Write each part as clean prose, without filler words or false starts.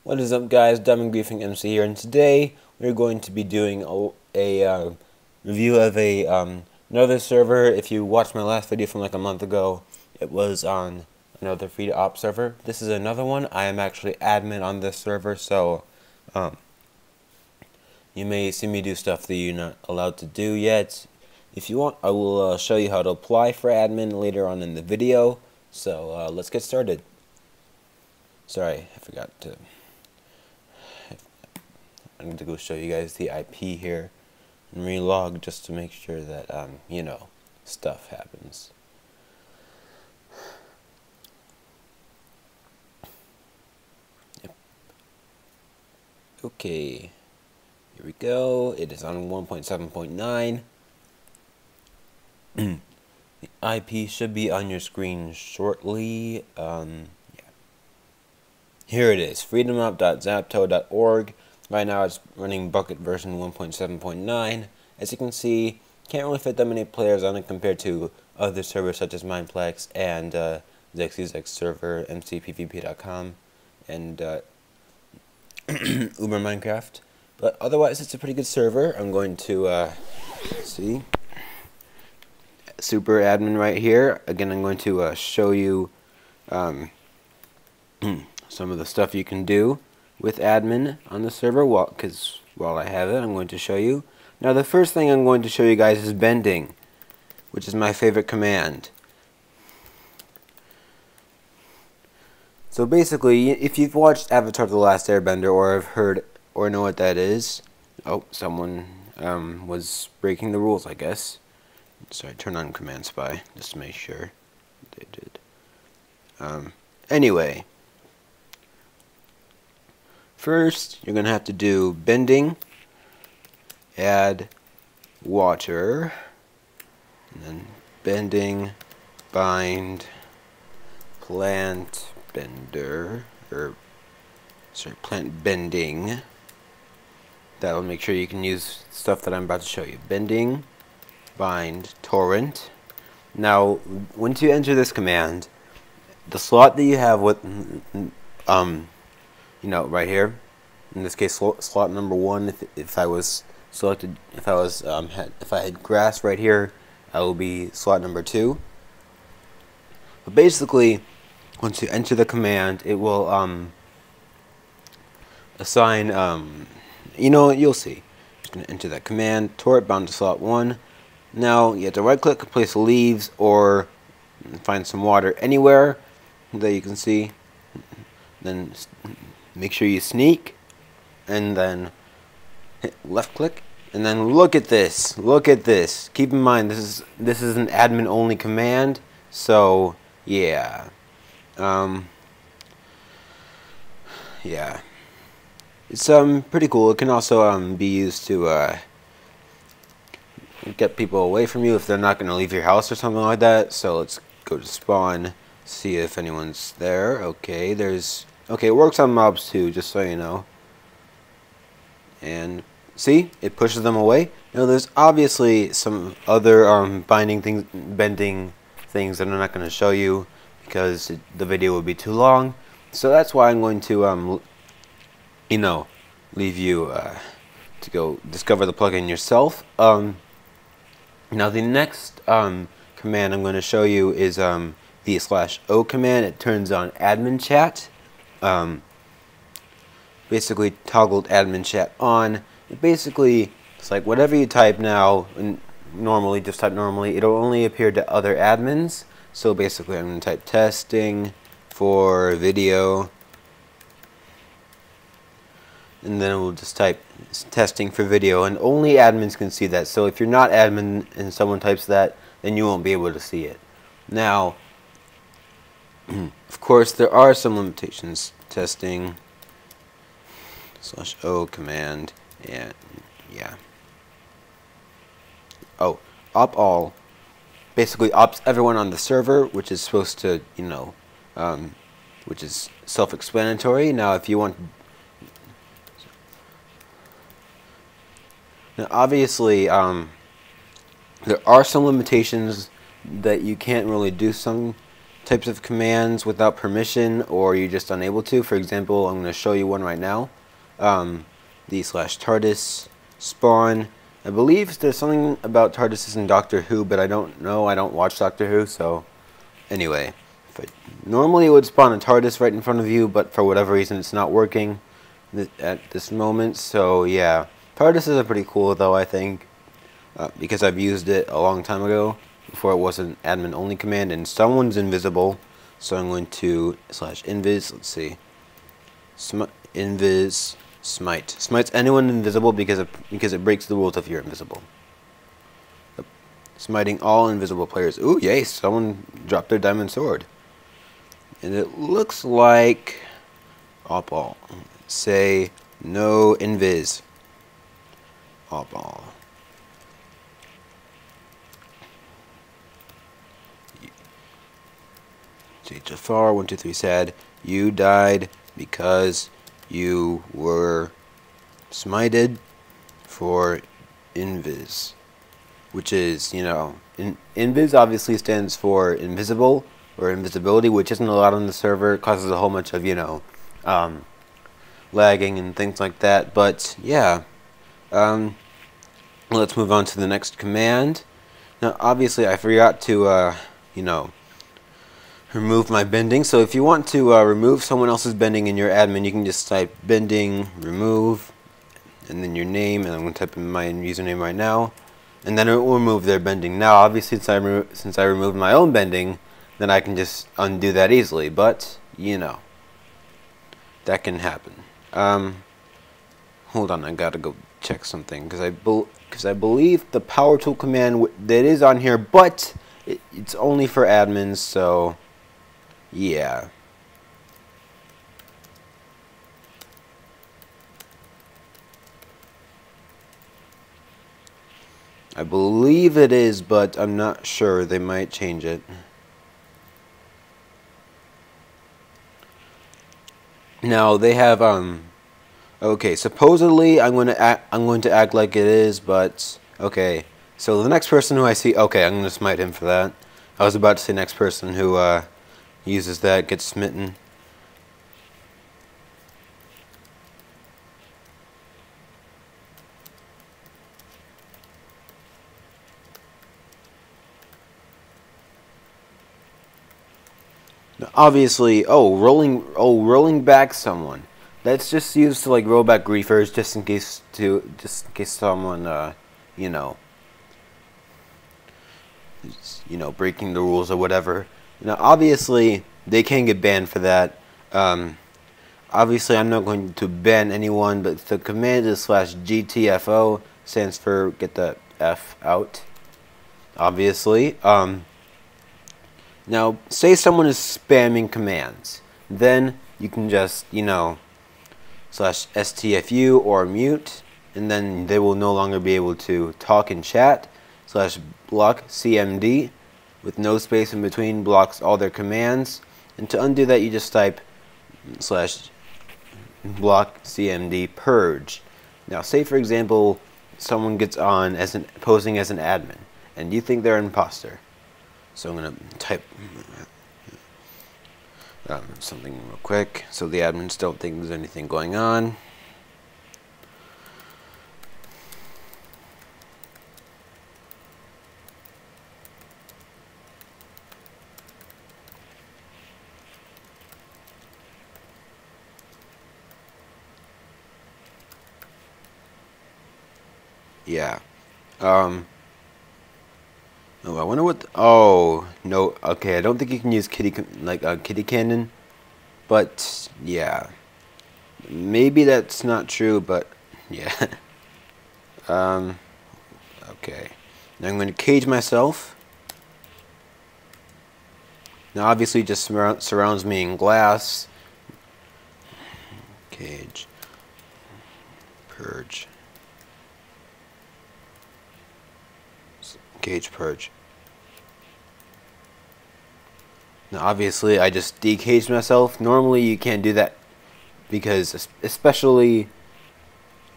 What is up, guys? Dumb and Griefing MC here, and today we're going to be doing a review of another server. If you watched my last video from like a month ago, it was on another FreedomOP server. This is another one. I am actually admin on this server, so you may see me do stuff that you're not allowed to do yet. If you want, I will show you how to apply for admin later on in the video. So let's get started. Sorry, I forgot to. I need to go show you guys the IP here and relog just to make sure that, you know, stuff happens. Yep. Okay, here we go. It is on 1.7.9. The IP should be on your screen shortly. Yeah. Here it is, freedomop.zapto.org. Right now it's running bucket version 1.7.9. As you can see, can't really fit that many players on it compared to other servers such as Mineplex and ZXUX server, mcpvp.com, and Uber Minecraft. But otherwise, it's a pretty good server. I'm going to see super admin right here. Again, I'm going to show you some of the stuff you can do with admin on the server. Because while I have it, I'm going to show you. Now, the first thing I'm going to show you guys is bending, which is my favorite command. So basically, if you've watched Avatar: The Last Airbender or have heard or know what that is, oh, someone was breaking the rules, I guess. Sorry, turn on Command Spy just to make sure they did. Anyway. First, you're going to have to do bending, add water, and then bending, bind, plant bender, plant bending. That will make sure you can use stuff that I'm about to show you. Bending, bind, torrent. Now, once you enter this command, the slot that you have with, you know, right here, in this case, slot number 1. If I was selected, if I had grass right here, I will be slot number 2. But basically, once you enter the command, it will assign. You know, you'll see. Just gonna enter that command. Torrent bound to slot 1. Now you have to right-click, place leaves, or find some water anywhere that you can see. Then make sure you sneak, and then hit left click, and then look at this. Look at this. Keep in mind this is an admin only command, so yeah. Yeah. It's pretty cool. It can also be used to get people away from you if they're not going to leave your house or something like that. So let's go to spawn, see if anyone's there. Okay, okay, it works on mobs too, just so you know. And see, it pushes them away. Now there's obviously some other bending things that I'm not going to show you because the video would be too long. So that's why I'm going to you know, leave you to go discover the plugin yourself. Now the next command I'm going to show you is the /o command. It turns on admin chat. Basically toggled admin chat on. It's like whatever you type now, and normally just type normally, it'll only appear to other admins. So basically I'm going to type testing for video, and then we'll just type testing for video, and only admins can see that. So if you're not admin and someone types that, then you won't be able to see it. Now, of course, there are some limitations. Testing /o command, and yeah. Oh, op all basically ops everyone on the server, which is supposed to, you know, which is self-explanatory. Now, if you want, now obviously, there are some limitations that you can't really do some types of commands without permission, or you're just unable to. For example, I'm going to show you one right now. D/TARDIS spawn. I believe there's something about TARDISes in Doctor Who, but I don't know. I don't watch Doctor Who, so anyway. Normally it would spawn a TARDIS right in front of you, but for whatever reason it's not working at this moment. So yeah, TARDISes are pretty cool though, I think, because I've used it a long time ago before it was an admin only command, and someone's invisible. So I'm going to /invis. Let's see, invis smite. Smites anyone invisible because it breaks the rules if you're invisible. Smiting all invisible players. Ooh, yay! Someone dropped their diamond sword. And it looks like all. Say no invis. All. See, Jafar 123 said you died because you were smited for invis, which is, you know, invis obviously stands for invisible or invisibility, which isn't allowed on the server. It causes a whole bunch of, you know, lagging and things like that. But yeah, let's move on to the next command. Now, obviously, I forgot to, you know, remove my bending. So if you want to remove someone else's bending in your admin, you can just type bending remove and then your name, and I'm going to type in my username right now, and then it will remove their bending. Now obviously since I removed my own bending, then I can just undo that easily, but you know, that can happen. Hold on, I gotta go check something, because I believe the power tool command that is on here, but it's only for admins, so yeah. I believe it is, but I'm not sure. They might change it. Now they have okay, supposedly I'm going to act like it is, but okay. So the next person who I see, okay, I'm going to smite him for that. I was about to say next person who uses that gets smitten. Now, obviously, rolling back someone. That's just used to like roll back griefers, just in case someone you know, breaking the rules or whatever. Now, obviously, they can get banned for that. Obviously, I'm not going to ban anyone, but the command is /GTFO, stands for get the F out. Obviously. Now, say someone is spamming commands, then you can just, you know, /STFU or mute, and then they will no longer be able to talk and chat. /block CMD, with no space in between, blocks all their commands. And to undo that, you just type /block CMD purge. Now, say for example, someone gets on as posing as an admin, and you think they're an imposter. So I'm going to type something real quick so the admins don't think there's anything going on. Yeah. Oh, I wonder what. Oh no. Okay, I don't think you can use kitty cannon, but yeah, maybe that's not true. But yeah. Okay. Now I'm going to cage myself. Now obviously it just surrounds me in glass. Cage. Purge. Cage purge. Now obviously I just decaged myself. Normally you can't do that because, especially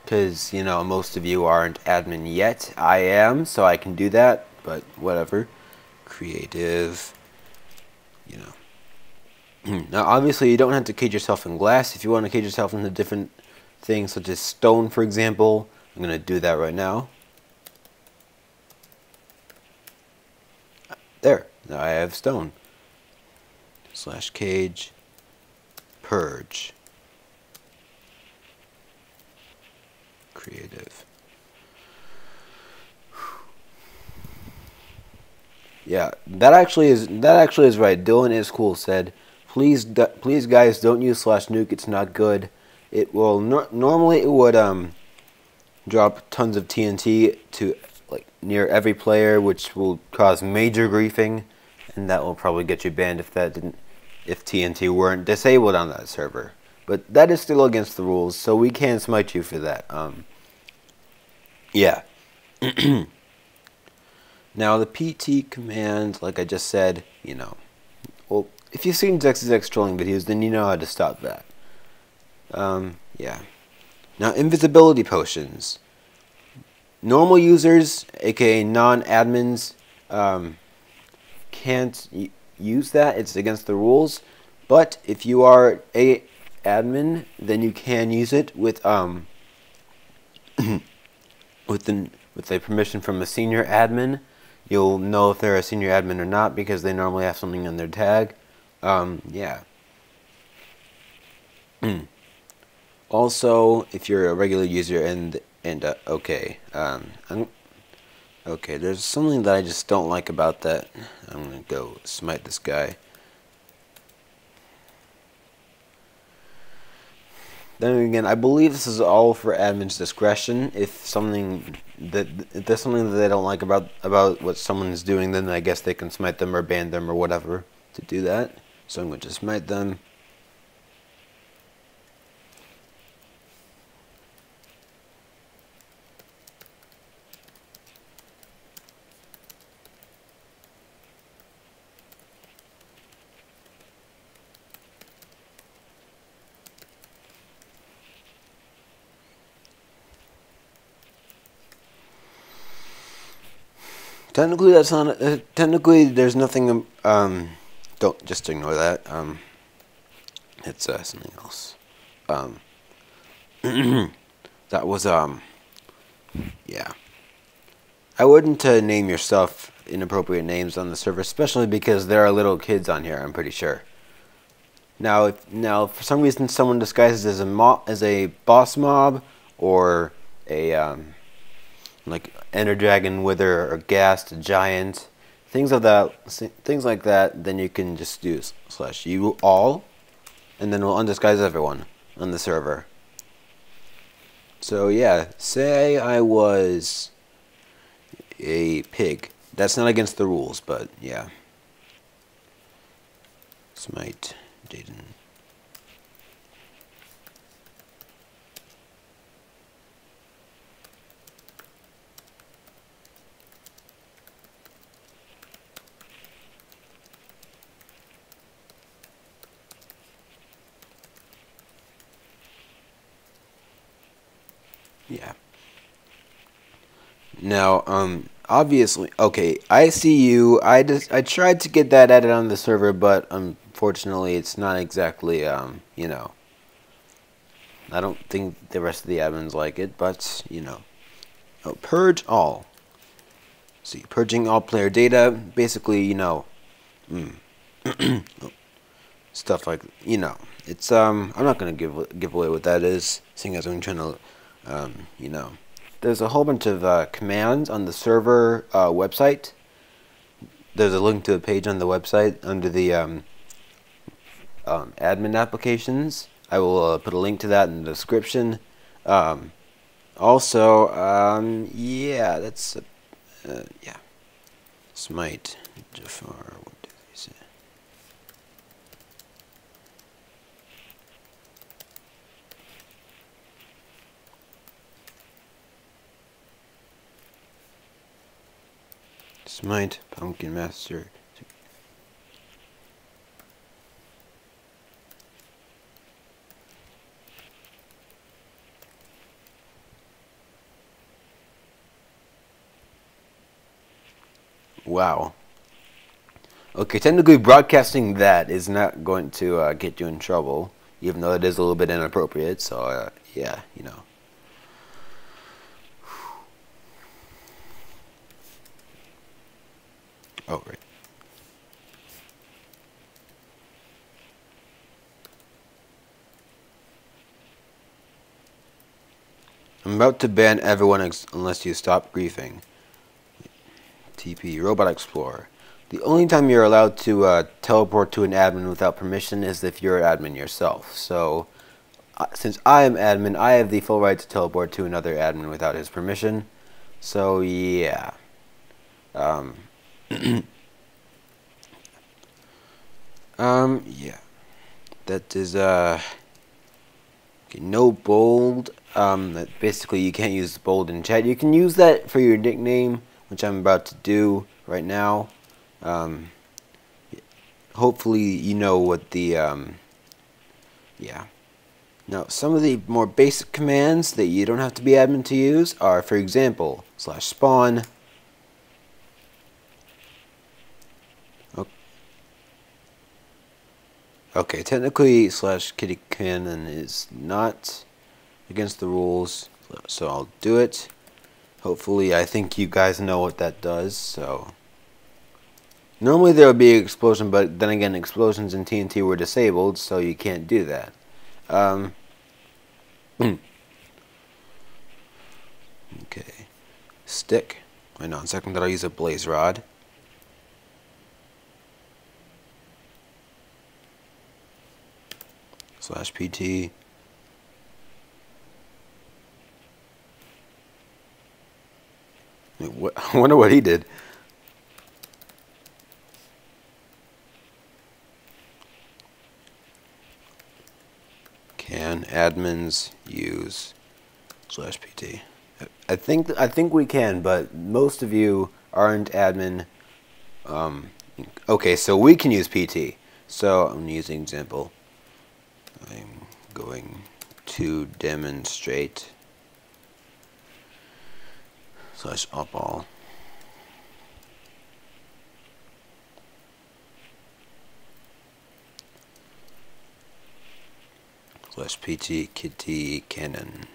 because, you know, most of you aren't admin yet. I am, so I can do that, but whatever. Creative, you know. Now, obviously, you don't have to cage yourself in glass. If you want to cage yourself into different things, such as stone, for example, I'm going to do that right now. There. Now I have stone. / cage. Purge. Creative. Yeah, that actually is right. Dylan is cool said, please guys, don't use / nuke. It's not good. It will normally it would drop tons of TNT to like near every player, which will cause major griefing, and that will probably get you banned if TNT weren't disabled on that server. But that is still against the rules, so we can smite you for that. Yeah. Now, the PT command, like I just said, well, if you've seen XXX trolling videos, then you know how to stop that. Yeah. Now, invisibility potions. Normal users, aka non-admins, can't use that. It's against the rules. But if you are a admin, then you can use it with with a permission from a senior admin. You'll know if they're a senior admin or not because they normally have something on their tag. Yeah. Also, if you're a regular user okay, okay, there's something that I just don't like about that. I'm gonna go smite this guy. Then again, I believe this is all for admin's discretion. If there's something that they don't like about what someone is doing, then I guess they can smite them or ban them or whatever to do that. So I'm going to smite them. Technically, that's not. Technically, there's nothing. Don't just ignore that. It's something else. That was yeah. I wouldn't name yourself inappropriate names on the server, especially because there are little kids on here. I'm pretty sure. Now, if for some reason someone disguises as a boss mob or a like Ender Dragon, Wither, or Ghast Giant, things like that, then you can just do / you all, and then we'll undisguise everyone on the server. So yeah, say I was a pig. That's not against the rules, but yeah. Smite Jaden. Yeah. Now, obviously, okay, I see you. I tried to get that added on the server, but unfortunately, it's not exactly, you know. I don't think the rest of the admins like it, but, you know. Oh, purge all. See, purging all player data, basically, you know, stuff like, you know. It's, I'm not going to give away what that is, seeing as I'm trying to, you know. There's a whole bunch of commands on the server website. There's a link to a page on the website under the admin applications. I will put a link to that in the description. Also, yeah, that's yeah. Smite Jafar. What did they say? Smite Pumpkin Master. Wow. Okay, technically broadcasting that is not going to get you in trouble, even though it is a little bit inappropriate. So yeah, you know. Oh right. I'm about to ban everyone unless you stop griefing. TP Robot Explorer. The only time you're allowed to teleport to an admin without permission is if you're an admin yourself. So, since I am admin, I have the full right to teleport to another admin without his permission. So, yeah. Yeah. That is, okay, no bold. That basically you can't use bold in chat. You can use that for your nickname, which I'm about to do right now. Hopefully you know what the, yeah. Now, some of the more basic commands that you don't have to be admin to use are, for example, /spawn. Okay, technically /kitty cannon is not against the rules, so I'll do it. Hopefully, I think you guys know what that does, so. Normally there would be an explosion, but then again, explosions in TNT were disabled, so you can't do that. Okay. Stick. Wait, no, in a second that I'll use a blaze rod. /PT. Wait, I wonder what he did. Can admins use /PT? I think we can, but most of you aren't admin. Okay, so we can use PT. So I'm using example. I'm going to demonstrate /op all. /PT kitty cannon.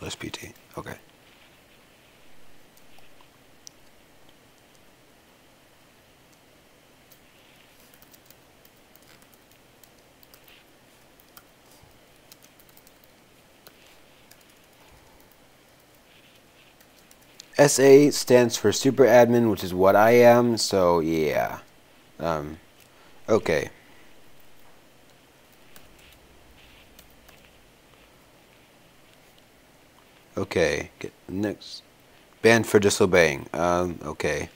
/PT. Okay. SA stands for super admin, which is what I am, so yeah. Okay. Okay, next. Banned for disobeying. Okay.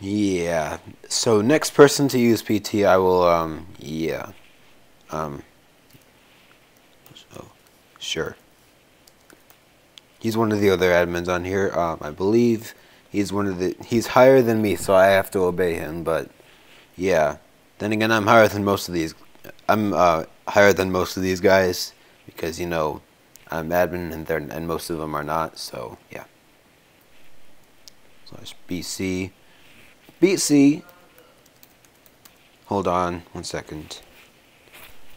Yeah. So next person to use PT, I will, yeah. So, sure. He's one of the other admins on here. I believe he's he's higher than me, so I have to obey him, but yeah. Then again, I'm higher than most of these. I'm, higher than most of these guys, because, you know, I'm admin and most of them are not, so, yeah. /BC. BC. Hold on 1 second.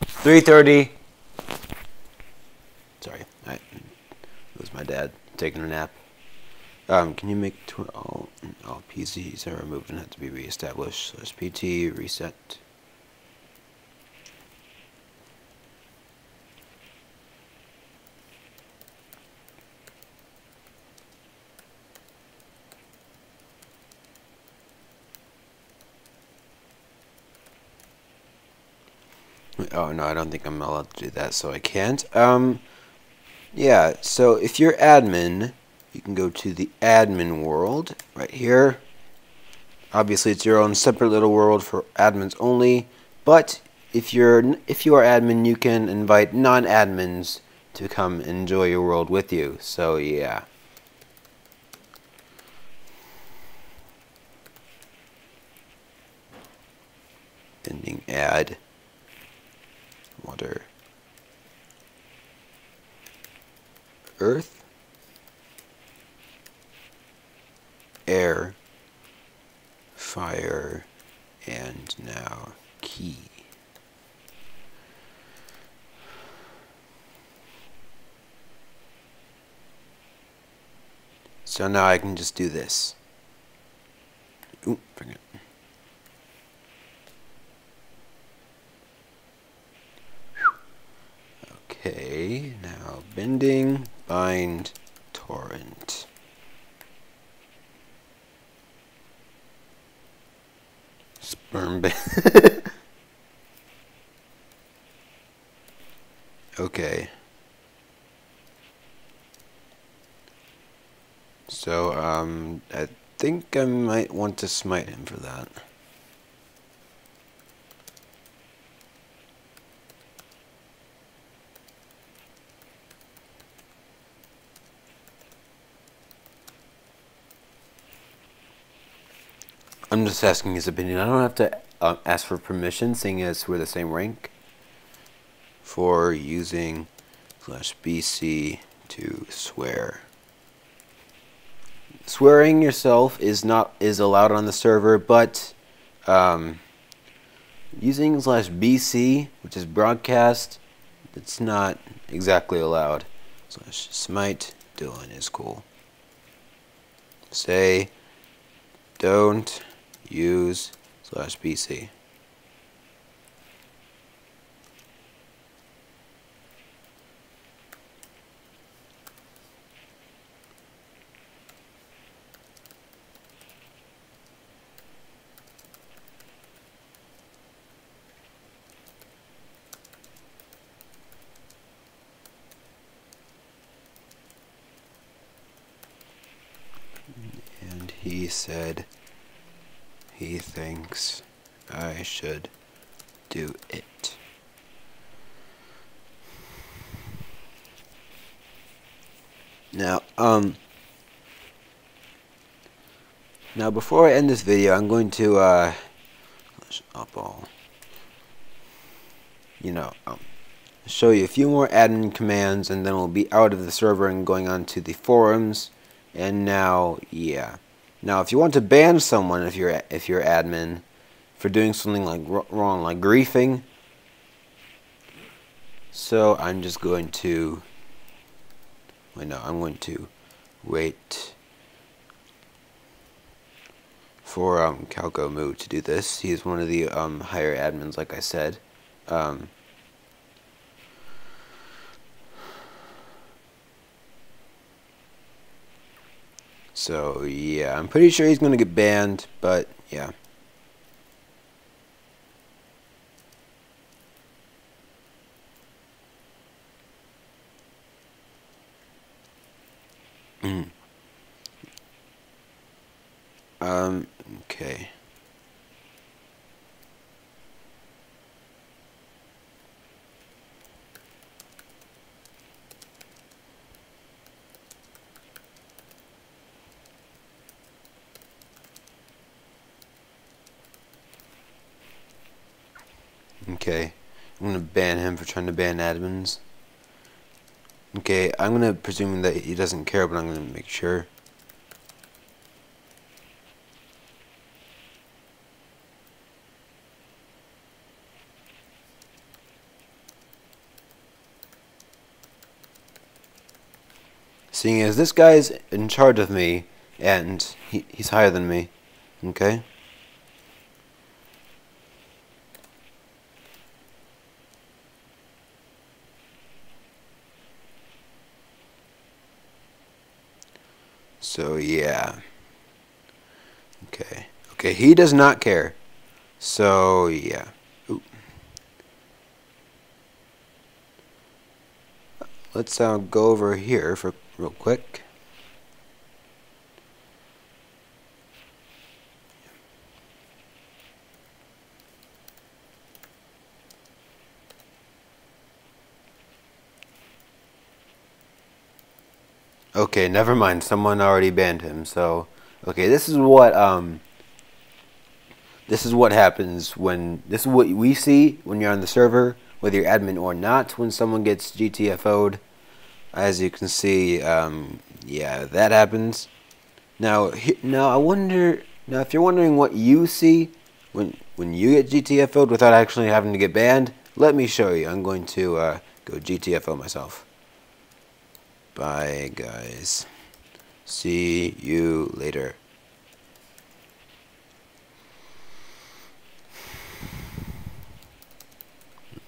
3:30. Sorry, it was my dad taking a nap. Can you make all PCs are removed and have to be reestablished? /PT reset. Oh no, I don't think I'm allowed to do that, so I can't. Yeah, so if you're admin, you can go to the admin world right here. Obviously, it's your own separate little world for admins only. But if you are admin, you can invite non-admins to come enjoy your world with you. So yeah. Pending add water, earth, air, fire, and now key. So now I can just do this. Ooh, forget. Okay, now bending, bind, torrent. Sperm bend. Okay. So, I think I might want to smite him for that. I'm just asking his opinion. I don't have to ask for permission, seeing as we're the same rank, for using /BC to swear. Swearing yourself is allowed on the server, but using /BC, which is broadcast, it's not exactly allowed. /smite Dylan is cool. Say don't use /BC. And he said he thinks I should do it. Now, now before I end this video, I'm going to, show you a few more admin commands, and then we'll be out of the server and going on to the forums. And now, yeah. Now, if you want to ban someone, if you're admin, for doing something like wrong, like griefing, so I'm just going to. Wait, no, I'm going to wait for Calco Moo to do this. He's one of the higher admins, like I said. So yeah, I'm pretty sure he's gonna get banned, but yeah. Okay. Okay, I'm gonna ban him for trying to ban admins. Okay, I'm gonna presume that he doesn't care, but I'm gonna make sure. Seeing as this guy's in charge of me, and he's higher than me, okay? So yeah. Okay. Okay, he does not care. So yeah. Ooh. let's go over here for real quick. Okay, never mind. Someone already banned him. So, okay, this is what happens when this is what we see when you're on the server, whether you're admin or not. When someone gets GTFO'd, as you can see, yeah, that happens. Now, I wonder. Now, if you're wondering what you see when you get GTFO'd without actually having to get banned, let me show you. I'm going to go GTFO myself. Bye, guys. See you later.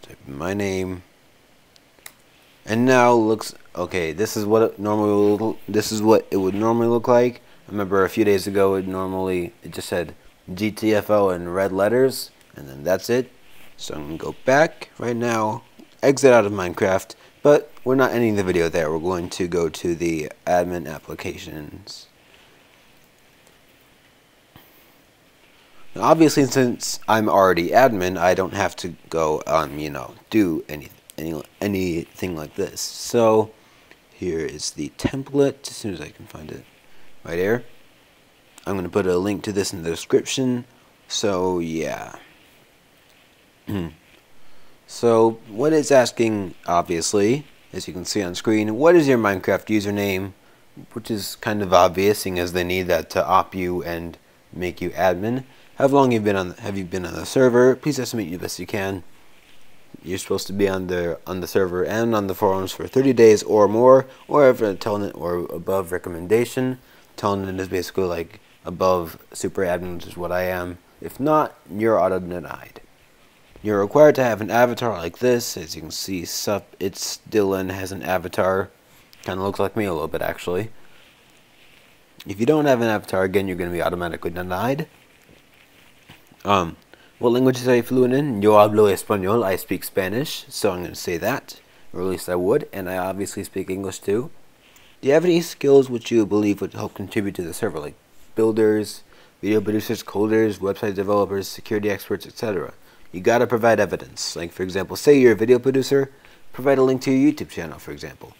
Type in my name. And now looks okay. This is what it would normally look like. I remember a few days ago it just said GTFO in red letters, and then that's it. So I'm gonna go back right now, exit out of Minecraft. But we're not ending the video there. We're going to go to the admin applications. Now, obviously, since I'm already admin, I don't have to go, do anything like this. So here is the template. As soon as I can find it, right here. I'm going to put a link to this in the description. So yeah. So what it's asking, obviously, as you can see on screen, what is your Minecraft username? Which is kind of obvious, seeing as they need that to op you and make you admin. How long have you been on the server? Please estimate the best you can. You're supposed to be on the server and on the forums for 30 days or more, or if a telnet or above recommendation. Telnet is basically like above super admin, which is what I am. If not, you're auto denied. You're required to have an avatar like this. As you can see, it's Dylan has an avatar. Kind of looks like me a little bit, actually. If you don't have an avatar, again, you're going to be automatically denied. What languages are you fluent in? Yo hablo español. I speak Spanish, so I'm going to say that. Or at least I would. And I obviously speak English, too. Do you have any skills which you believe would help contribute to the server, like builders, video producers, coders, website developers, security experts, etc.? You gotta provide evidence. Like, for example, say you're a video producer, provide a link to your YouTube channel, for example.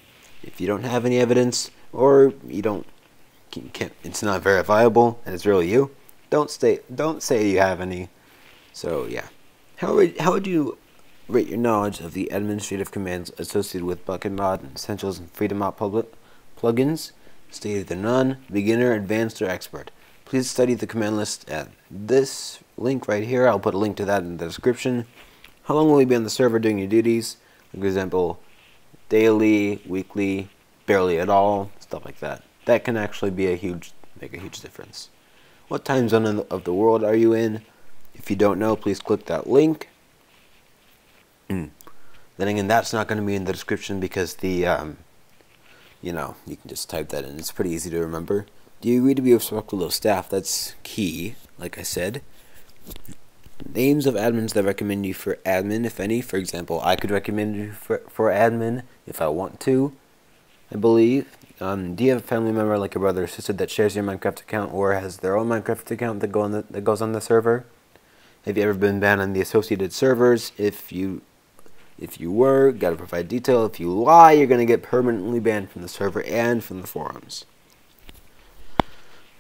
If you don't have any evidence, or it's not verifiable, and it's really you, don't say you have any. So yeah, how would you rate your knowledge of the administrative commands associated with Bucket Mod and Essentials and FreedomOP plugins? Stay either none, beginner, advanced, or expert. Please study the command list at this link right here. I'll put a link to that in the description. How long will you be on the server doing your duties? For example, daily, weekly, barely at all, stuff like that. That can actually be make a huge difference. What time zone of the world are you in? If you don't know, please click that link. Then again, that's not going to be in the description because the you can just type that in. It's pretty easy to remember. Do you agree to be respectful of staff? That's key, like I said. Names of admins that recommend you for admin, if any. For example, I could recommend you for admin if I want to, I believe. Do you have a family member, like a brother or sister, that shares your Minecraft account or has their own Minecraft account that goes on the server? Have you ever been banned on the associated servers? If you were, gotta provide detail. If you lie, you're gonna get permanently banned from the server and from the forums.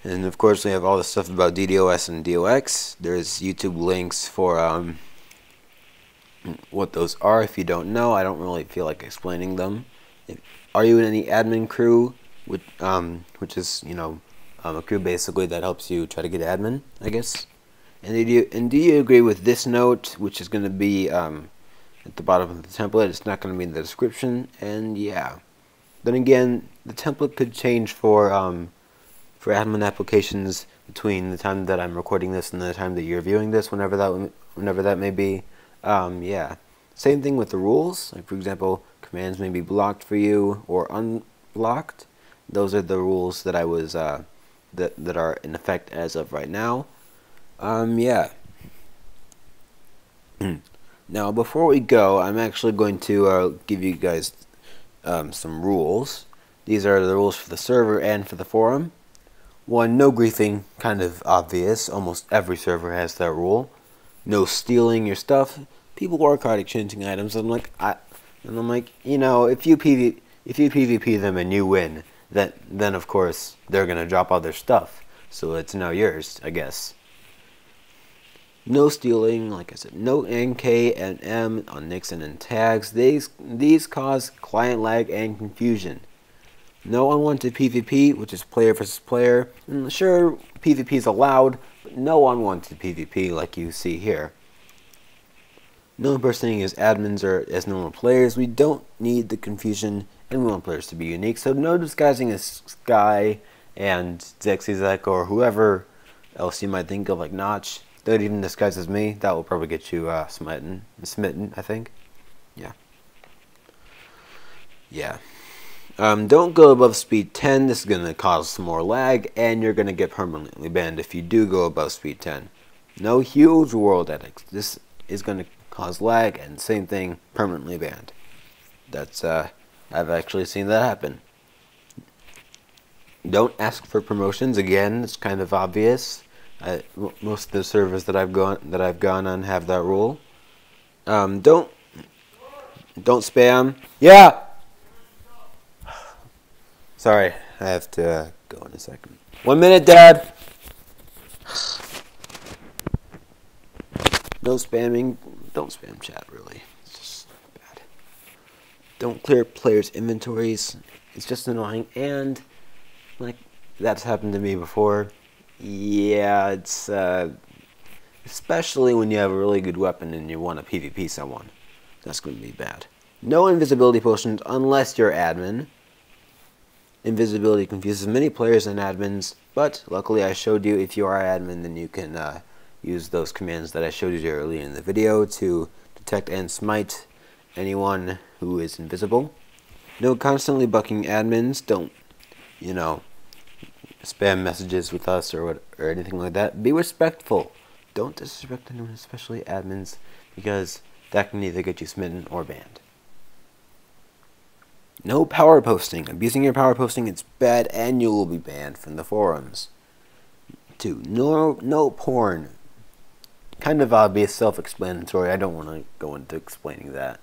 And of course, we have all the stuff about DDoS and DOX. There's YouTube links for what those are. If you don't know, I don't really feel like explaining them. Are you in any admin crew, which is a crew basically that helps you try to get admin, I guess. And do you agree with this note, which is going to be at the bottom of the template? It's not going to be in the description. And yeah, then again, the template could change for admin applications between the time that I'm recording this and the time that you're viewing this, whenever that may be. Yeah, same thing with the rules. Like, for example, commands may be blocked for you or unblocked. Those are the rules that I was that are in effect as of right now. Yeah. Now, before we go, I'm actually going to give you guys some rules. These are the rules for the server and for the forum. 1, no griefing, kind of obvious. Almost every server has that rule. No stealing your stuff. People work hard exchanging items. I'm like, you know, if you PvP them and you win, then of course they're gonna drop all their stuff. So it's now yours, I guess. No stealing, like I said, no NK and M on Nixon and tags. These cause client lag and confusion. No unwanted PvP, which is player versus player. And sure, PvP is allowed, but no unwanted PvP like you see here. No impersonating as admins or as normal players. We don't need the confusion, and we want players to be unique. So no disguising as Sky and Zexizek or whoever else you might think of, like Notch. Don't even disguise as me. That will probably get you smitten, I think. Yeah. Don't go above speed 10. This is going to cause some more lag, and you're going to get permanently banned if you do go above speed 10. No huge world edits. This is going to cause lag, and same thing, permanently banned. That's, I've actually seen that happen. Don't ask for promotions. Again, it's kind of obvious. Most of the servers that I've gone on have that rule. Don't spam. Yeah. Sorry, I have to go in a second. 1 minute, Dad. No spamming. Don't spam chat, really. It's just bad. Don't clear players' inventories. It's just annoying, and like that's happened to me before. Yeah, it's especially when you have a really good weapon and you want to PvP someone. That's going to be bad. No invisibility potions unless you're admin. Invisibility confuses many players and admins, but luckily I showed you if you are admin, then you can use those commands that I showed you earlier in the video to detect and smite anyone who is invisible. No constantly bucking admins. Don't, you know, spam messages with us or anything like that. Be respectful. Don't disrespect anyone, especially admins, because that can either get you smitten or banned. No power posting. Abusing your power posting, it's bad, and you will be banned from the forums. 2. No porn. Kind of obvious, self-explanatory. I don't want to go into explaining that.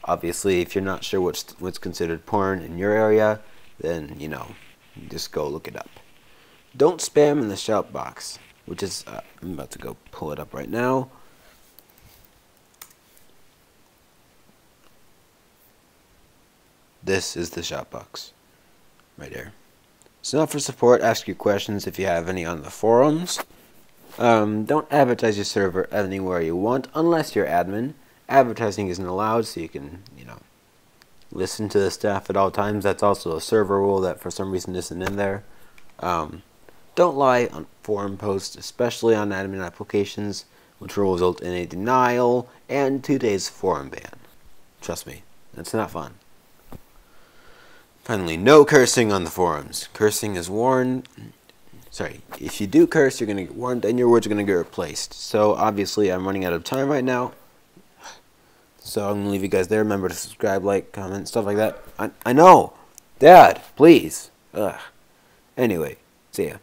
Obviously, if you're not sure what's considered porn in your area, then, you know, just go look it up. Don't spam in the shout box, which is, I'm about to go pull it up right now. This is the shout box, right here. Sign up for support, ask your questions if you have any on the forums. Don't advertise your server anywhere you want, unless you're admin. Advertising isn't allowed, so you can, you know, listen to the staff at all times. That's also a server rule that for some reason isn't in there. Don't lie on forum posts, especially on admin applications, which will result in a denial and 2 days forum ban. Trust me, that's not fun. Finally, no cursing on the forums. Cursing is warned. Sorry, if you do curse, you're going to get warned, and your words are going to get replaced. So, obviously, I'm running out of time right now. So, I'm going to leave you guys there. Remember to subscribe, like, comment, stuff like that. I know! Dad, please! Ugh. Anyway, see ya.